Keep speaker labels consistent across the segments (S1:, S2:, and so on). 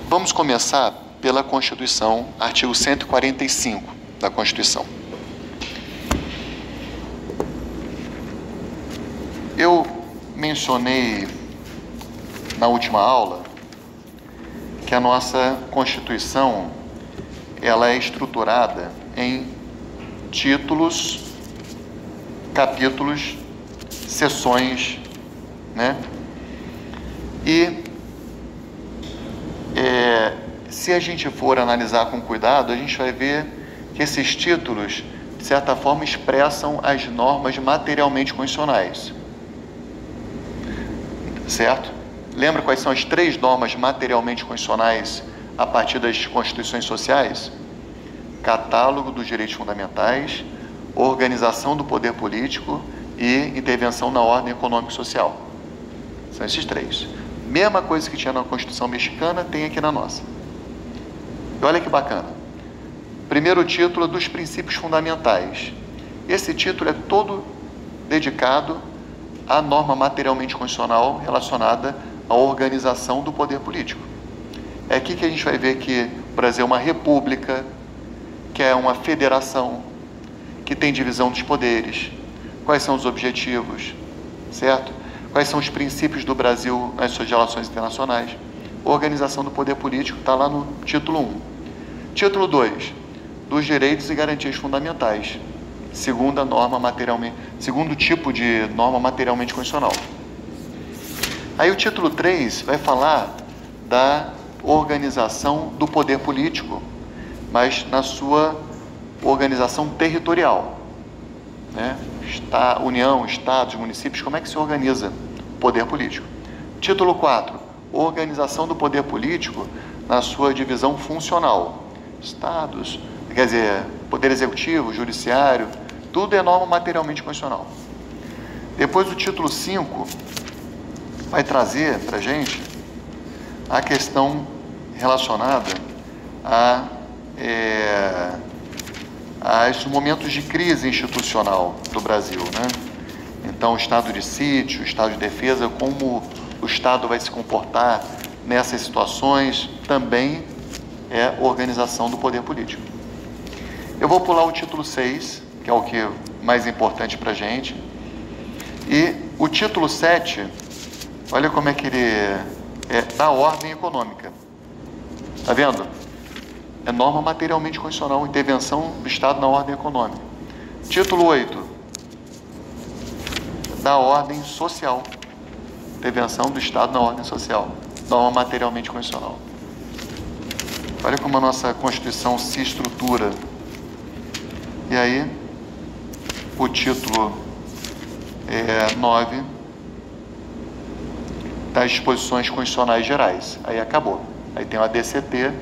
S1: Vamos começar pela Constituição, artigo 145 da Constituição. Eu mencionei na última aula que a nossa Constituição ela é estruturada em títulos, capítulos, seções, né? E se a gente for analisar com cuidado, a gente vai ver que esses títulos, de certa forma, expressam as normas materialmente constitucionais. Certo? Lembra quais são as 3 normas materialmente constitucionais a partir das constituições sociais? Catálogo dos direitos fundamentais, organização do poder político e intervenção na ordem econômica e social. São esses 3. Mesma coisa que tinha na Constituição mexicana, tem aqui na nossa. E olha que bacana. Primeiro título é dos princípios fundamentais. Esse título é todo dedicado à norma materialmente constitucional relacionada à organização do poder político. É aqui que a gente vai ver que o Brasil é uma república, que é uma federação, que tem divisão dos poderes, quais são os objetivos, certo? Quais são os princípios do Brasil nas suas relações internacionais. Organização do poder político está lá no título 1. Título 2, dos direitos e garantias fundamentais. Segundo tipo de norma materialmente constitucional. Aí o título 3 vai falar da organização do poder político, mas na sua organização territorial, né? União, estados, municípios, como é que se organiza o poder político. Título 4, organização do poder político na sua divisão funcional. Estados, quer dizer, poder executivo, judiciário, tudo é norma materialmente constitucional. Depois o título 5 vai trazer para a gente a questão relacionada aos momentos de crise institucional do Brasil, né? Então, o estado de sítio, o estado de defesa, como o Estado vai se comportar nessas situações, também é organização do poder político. Eu vou pular o título 6, que é o que é mais importante para a gente, e o título 7, olha como é que ele é da ordem econômica. Está vendo? É norma materialmente constitucional, intervenção do Estado na ordem econômica. Título 8, da ordem social, intervenção do Estado na ordem social, norma materialmente constitucional. Olha como a nossa Constituição se estrutura. E aí, o título 9, das disposições constitucionais gerais. Aí acabou. Aí tem o ADCT.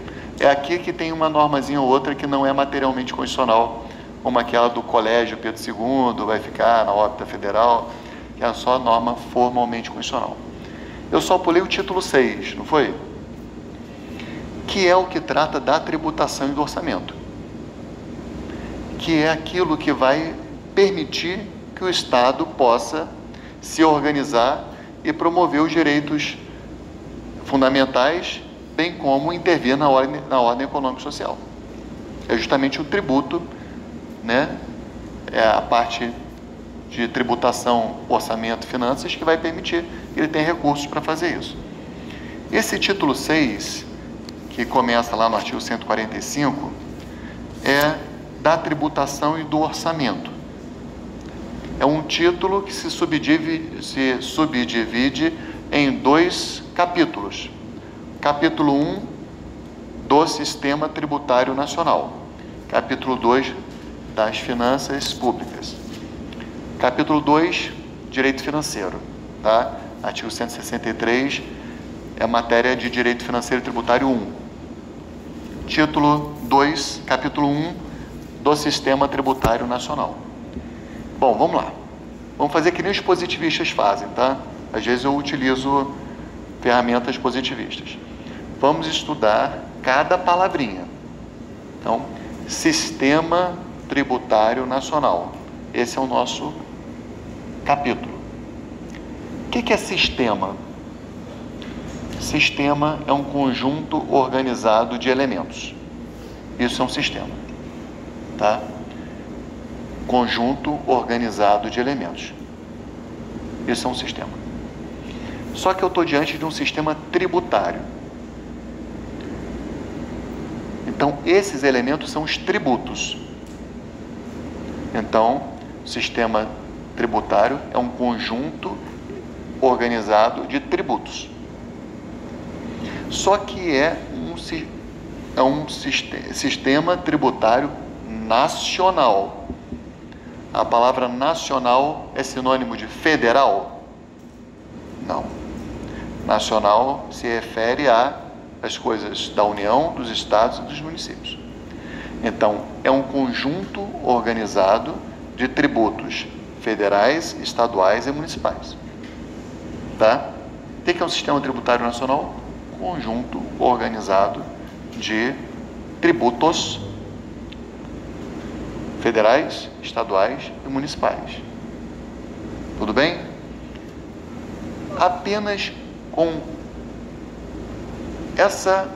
S1: É aqui que tem uma normazinha ou outra que não é materialmente constitucional, como aquela do Colégio Pedro II, vai ficar na órbita federal, que é só norma formalmente constitucional. Eu só pulei o título 6, não foi? Que é o que trata da tributação e do orçamento. Que é aquilo que vai permitir que o Estado possa se organizar e promover os direitos fundamentais, bem como intervir na ordem econômica e social. É justamente o tributo, né? É a parte de tributação, orçamento, finanças, que vai permitir que ele tenha recursos para fazer isso. Esse título 6, que começa lá no artigo 145, é da tributação e do orçamento. É um título que se subdivide em 2 capítulos. Capítulo 1, do Sistema Tributário Nacional. Capítulo 2, das Finanças Públicas. Capítulo 2, Direito Financeiro. Tá? Artigo 163, é matéria de Direito Financeiro e Tributário 1. Título 2, capítulo 1, do Sistema Tributário Nacional. Bom, vamos lá. Vamos fazer que nem os positivistas fazem, tá? Às vezes eu utilizo ferramentas positivistas. Vamos estudar cada palavrinha. Então, Sistema Tributário Nacional. Esse é o nosso capítulo. O que é sistema? Sistema é um conjunto organizado de elementos. Isso é um sistema, tá? Conjunto organizado de elementos. Isso é um sistema. Só que eu estou diante de um sistema tributário. Então, esses elementos são os tributos. Então, o sistema tributário é um conjunto organizado de tributos. Só que é um sistema tributário nacional. A palavra nacional é sinônimo de federal? Não. Nacional se refere às coisas da União, dos estados e dos municípios. Então, é um conjunto organizado de tributos federais, estaduais e municipais. Tá? O que é um sistema tributário nacional? Conjunto organizado de tributos federais, estaduais e municipais. Tudo bem? Apenas com essa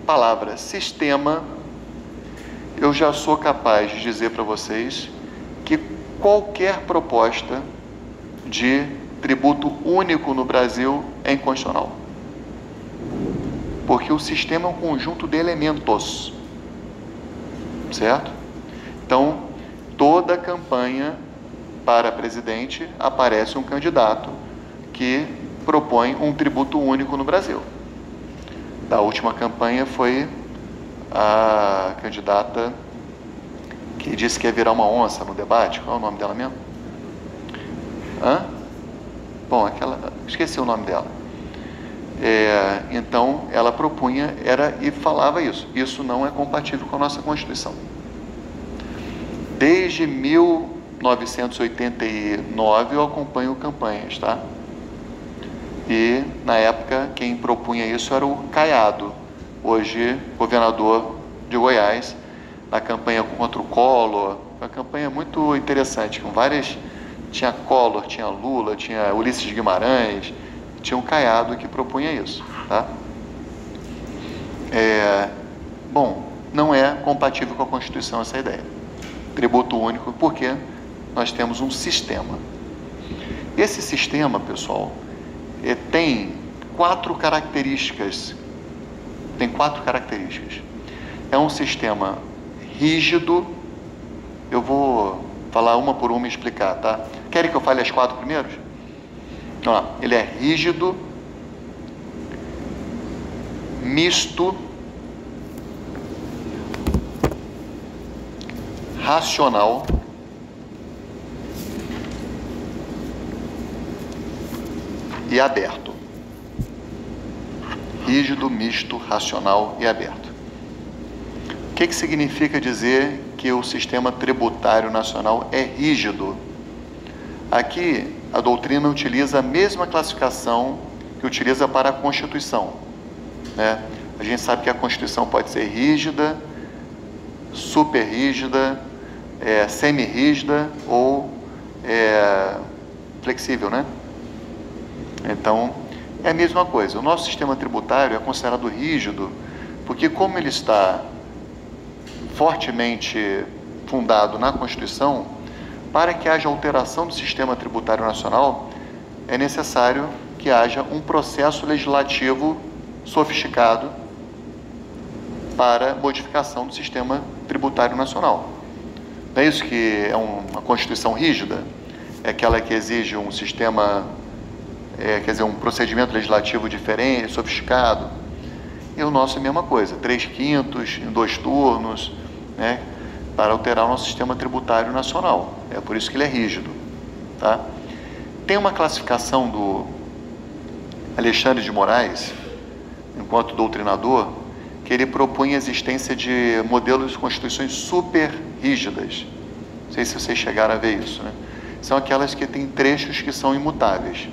S1: palavra sistema, eu já sou capaz de dizer para vocês que qualquer proposta de tributo único no Brasil é inconstitucional. Porque o sistema é um conjunto de elementos, certo? Então, toda campanha para presidente aparece um candidato que propõe um tributo único no Brasil. Da última campanha foi a candidata que disse que ia virar uma onça no debate. Qual é o nome dela mesmo? Bom, esqueci o nome dela. Então, ela propunha, e falava isso. Isso não é compatível com a nossa Constituição. Desde 1989 eu acompanho campanhas, tá? E, na época, quem propunha isso era o Caiado, hoje governador de Goiás, na campanha contra o Collor. Uma campanha muito interessante, com várias... Tinha Collor, tinha Lula, tinha Ulisses Guimarães, tinha um Caiado que propunha isso, tá? Bom, não é compatível com a Constituição essa ideia. Tributo único, porque nós temos um sistema. Esse sistema, pessoal, tem quatro características. É um sistema rígido. Eu vou falar uma por uma e explicar, tá? Querem que eu fale as quatro primeiros? Vamos lá. Ele é rígido, misto, racional, e aberto. Rígido, misto, racional e aberto. O que significa dizer que o sistema tributário nacional é rígido? Aqui, a doutrina utiliza a mesma classificação que utiliza para a Constituição, né? A gente sabe que a Constituição pode ser rígida, super rígida, semi-rígida ou flexível, né? Então, é a mesma coisa. O nosso sistema tributário é considerado rígido porque, como ele está fortemente fundado na Constituição, para que haja alteração do sistema tributário nacional, é necessário que haja um processo legislativo sofisticado para modificação do sistema tributário nacional. Não é isso que é uma Constituição rígida? É aquela que exige um sistema, um procedimento legislativo diferente, sofisticado. E o nosso é a mesma coisa, 3/5 em 2 turnos, né, para alterar o nosso sistema tributário nacional. É por isso que ele é rígido, tá? Tem uma classificação do Alexandre de Moraes, enquanto doutrinador, que ele propõe a existência de modelos de constituições super rígidas. Não sei se vocês chegaram a ver isso, né? São aquelas que têm trechos que são imutáveis.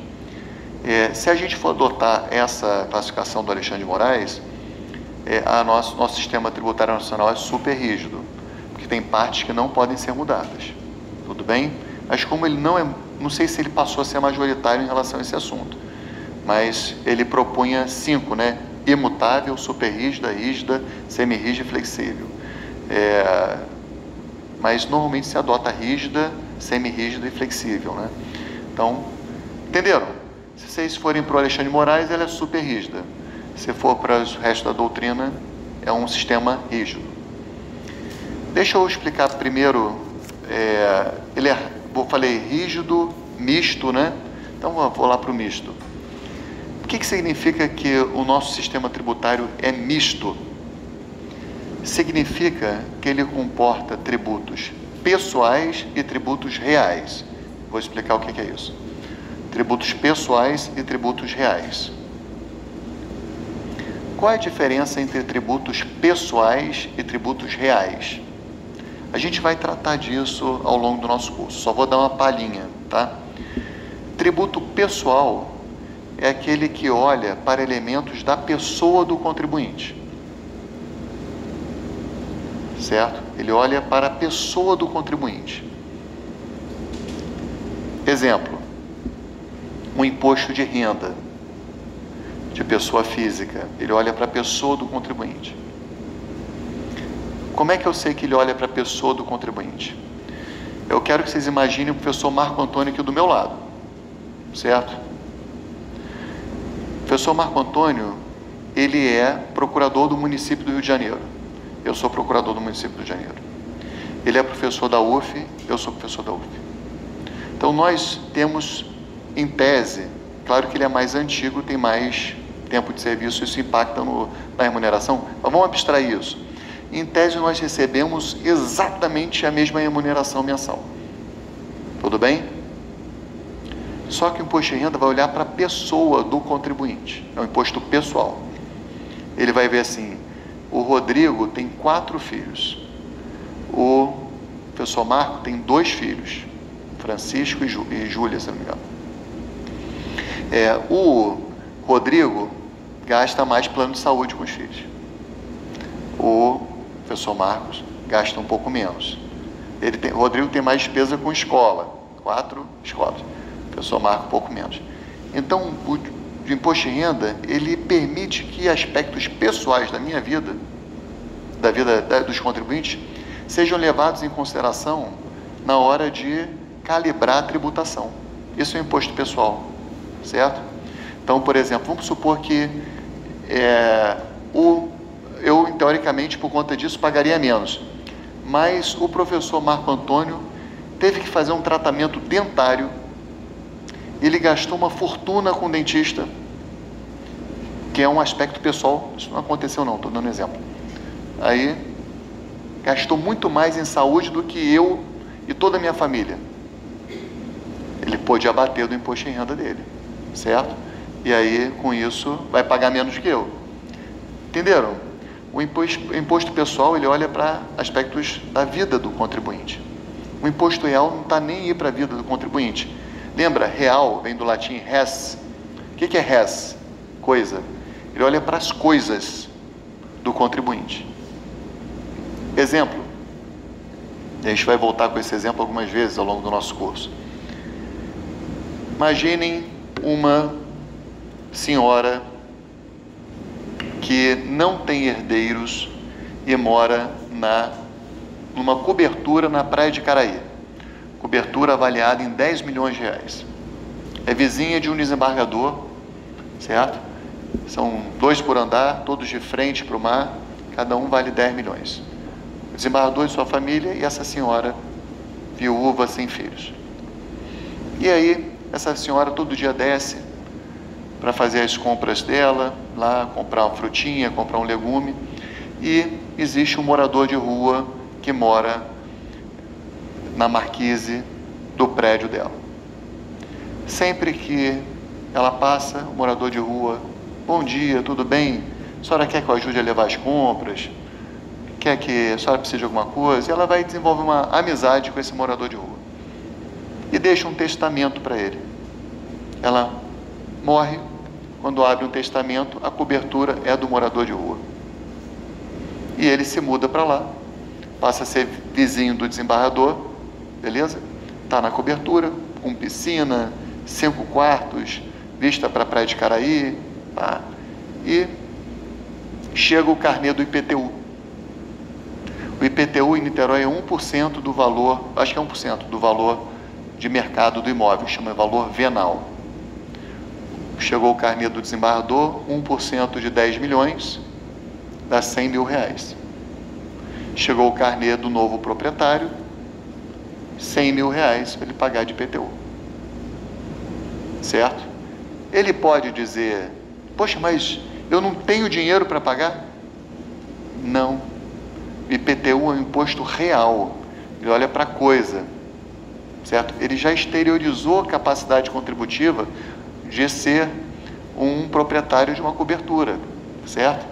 S1: Se a gente for adotar essa classificação do Alexandre de Moraes, nosso sistema tributário nacional é super rígido, porque tem partes que não podem ser mudadas. Tudo bem? Mas como ele não sei se ele passou a ser majoritário em relação a esse assunto, mas ele propunha 5, né? Imutável, superrígida, rígida, semirrígida e flexível. Mas normalmente se adota rígida, semirrígida e flexível, né? Então, entenderam? Se vocês forem para o Alexandre de Moraes, ela é super rígida. Se for para o resto da doutrina, é um sistema rígido. Deixa eu explicar primeiro, eu falei rígido, misto, né? Então vou lá para o misto. O que significa que o nosso sistema tributário é misto? Significa que ele comporta tributos pessoais e tributos reais. Vou explicar o que é isso. Tributos pessoais e tributos reais. Qual é a diferença entre tributos pessoais e tributos reais? A gente vai tratar disso ao longo do nosso curso, só vou dar uma palhinha, tá? Tributo pessoal é aquele que olha para elementos da pessoa do contribuinte. Certo? Ele olha para a pessoa do contribuinte. Exemplo, um imposto de renda de pessoa física, ele olha para a pessoa do contribuinte. Como é que eu sei que ele olha para a pessoa do contribuinte? Eu quero que vocês imaginem o professor Marco Antônio aqui do meu lado, certo? O professor Marco Antônio, ele é procurador do município do Rio de Janeiro. Eu sou procurador do município do Rio de Janeiro. Ele é professor da UF, eu sou professor da UF. Então nós temos, em tese, claro que ele é mais antigo, tem mais tempo de serviço, isso impacta na remuneração, mas vamos abstrair isso. Em tese nós recebemos exatamente a mesma remuneração mensal. Tudo bem? Só que o imposto de renda vai olhar para a pessoa do contribuinte, é um imposto pessoal. Ele vai ver assim, o Rodrigo tem 4 filhos, o professor Marco tem 2 filhos, Francisco e Júlia, se não me engano. O Rodrigo gasta mais plano de saúde com os filhos. O professor Marcos gasta um pouco menos. O Rodrigo tem mais despesa com escola, 4 escolas. O professor Marcos um pouco menos. Então, o imposto de renda, ele permite que aspectos pessoais da minha vida, da vida dos contribuintes, sejam levados em consideração na hora de calibrar a tributação. Isso é um imposto pessoal, certo? Então, por exemplo, vamos supor que eu, teoricamente, por conta disso, pagaria menos. Mas o professor Marco Antônio teve que fazer um tratamento dentário. Ele gastou uma fortuna com o dentista, que é um aspecto pessoal. Isso não aconteceu não, estou dando um exemplo. Aí, gastou muito mais em saúde do que eu e toda a minha família. Ele pôde abater do imposto de renda dele, certo? E aí, com isso, vai pagar menos que eu. Entenderam? O imposto pessoal, ele olha para aspectos da vida do contribuinte. O imposto real não está nem aí para a vida do contribuinte. Lembra, real vem do latim res. O que é res? Coisa. Ele olha para as coisas do contribuinte. Exemplo. A gente vai voltar com esse exemplo algumas vezes ao longo do nosso curso. Imaginem uma senhora que não tem herdeiros e mora numa cobertura na praia de Caraí. Cobertura avaliada em 10 milhões de reais. É vizinha de um desembargador, certo? São 2 por andar, todos de frente para o mar, cada um vale 10 milhões. O desembargador e sua família e essa senhora viúva sem filhos. E aí, essa senhora todo dia desce para fazer as compras dela, lá comprar uma frutinha, comprar um legume, e existe um morador de rua que mora na marquise do prédio dela. Sempre que ela passa, o morador de rua, bom dia, tudo bem? A senhora quer que eu ajude a levar as compras? Quer que a senhora precise de alguma coisa? E ela vai desenvolver uma amizade com esse morador de rua. E deixa um testamento para ele. Ela morre, quando abre um testamento, a cobertura é do morador de rua. E ele se muda para lá, passa a ser vizinho do desembargador, beleza? Está na cobertura, com piscina, 5 quartos, vista para a Praia de Caraí, tá? E chega o carnê do IPTU. O IPTU em Niterói é 1% do valor, acho que é 1% do valor de mercado do imóvel, chama valor venal. Chegou o carnê do desembargador, 1% de 10 milhões, dá 100 mil reais. Chegou o carnê do novo proprietário, 100 mil reais para ele pagar de IPTU. Certo? Ele pode dizer, poxa, mas eu não tenho dinheiro para pagar? Não. IPTU é um imposto real. Ele olha para a coisa. Certo? Ele já exteriorizou a capacidade contributiva de ser um proprietário de uma cobertura. Certo?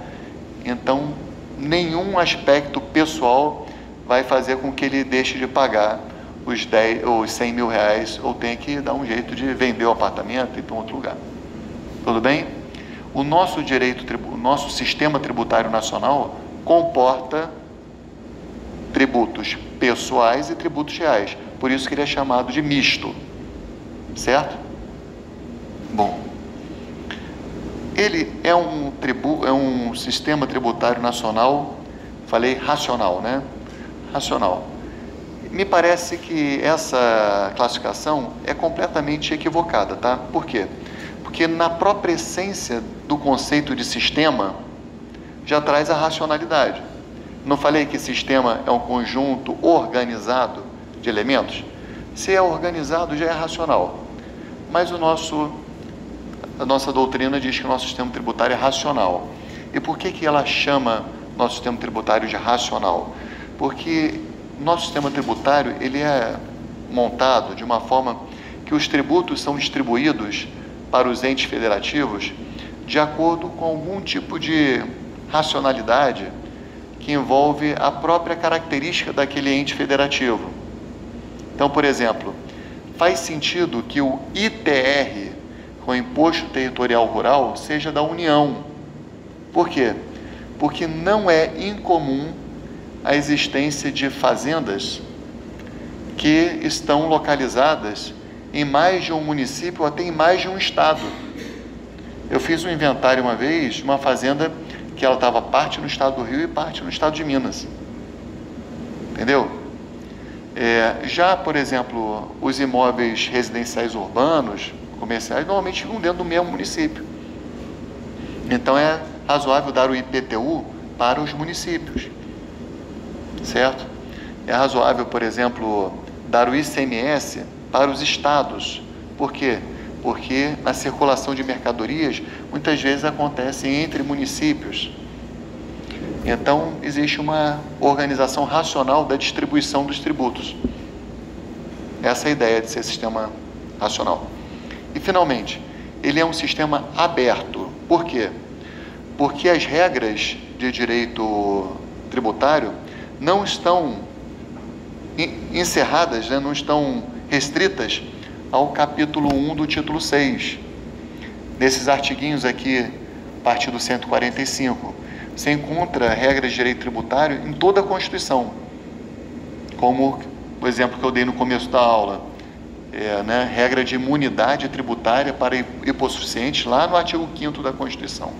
S1: Então, nenhum aspecto pessoal vai fazer com que ele deixe de pagar os 100 mil reais ou tenha que dar um jeito de vender o apartamento e ir para um outro lugar. Tudo bem? O nosso o nosso sistema tributário nacional comporta tributos pessoais e tributos reais. Por isso que ele é chamado de misto. Certo? Bom, ele é um sistema tributário nacional, falei racional, né? Racional. Me parece que essa classificação é completamente equivocada, tá? Por quê? Porque na própria essência do conceito de sistema já traz a racionalidade. Não falei que sistema é um conjunto organizado de elementos? Se é organizado, já é racional. Mas a nossa doutrina diz que o nosso sistema tributário é racional. E por que ela chama nosso sistema tributário de racional? Porque nosso sistema tributário ele é montado de uma forma que os tributos são distribuídos para os entes federativos de acordo com algum tipo de racionalidade que envolve a própria característica daquele ente federativo. Então, por exemplo, faz sentido que o ITR, com o Imposto Territorial Rural, seja da União. Por quê? Porque não é incomum a existência de fazendas que estão localizadas em mais de um município ou até em mais de um estado. Eu fiz um inventário uma vez de uma fazenda que ela estava parte no estado do Rio e parte no estado de Minas. Entendeu? Já, por exemplo, os imóveis residenciais urbanos, comerciais, normalmente ficam dentro do mesmo município. Então é razoável dar o IPTU para os municípios. Certo? É razoável, por exemplo, dar o ICMS para os estados. Por quê? Porque a circulação de mercadorias muitas vezes acontece entre municípios. Então, existe uma organização racional da distribuição dos tributos. Essa é a ideia de ser sistema racional. E, finalmente, ele é um sistema aberto. Por quê? Porque as regras de direito tributário não estão encerradas, né? Não estão restritas ao capítulo 1 do título 6. Nesses artiguinhos aqui, a partir do 145, você encontra regras de direito tributário em toda a Constituição, como o exemplo que eu dei no começo da aula, regra de imunidade tributária para hipossuficientes, lá no artigo 5º da Constituição.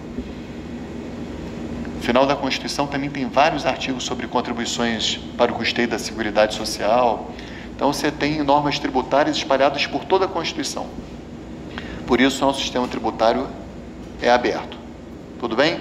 S1: No final da Constituição também tem vários artigos sobre contribuições para o custeio da Seguridade Social. Então você tem normas tributárias espalhadas por toda a Constituição. Por isso, nosso sistema tributário é aberto. Tudo bem?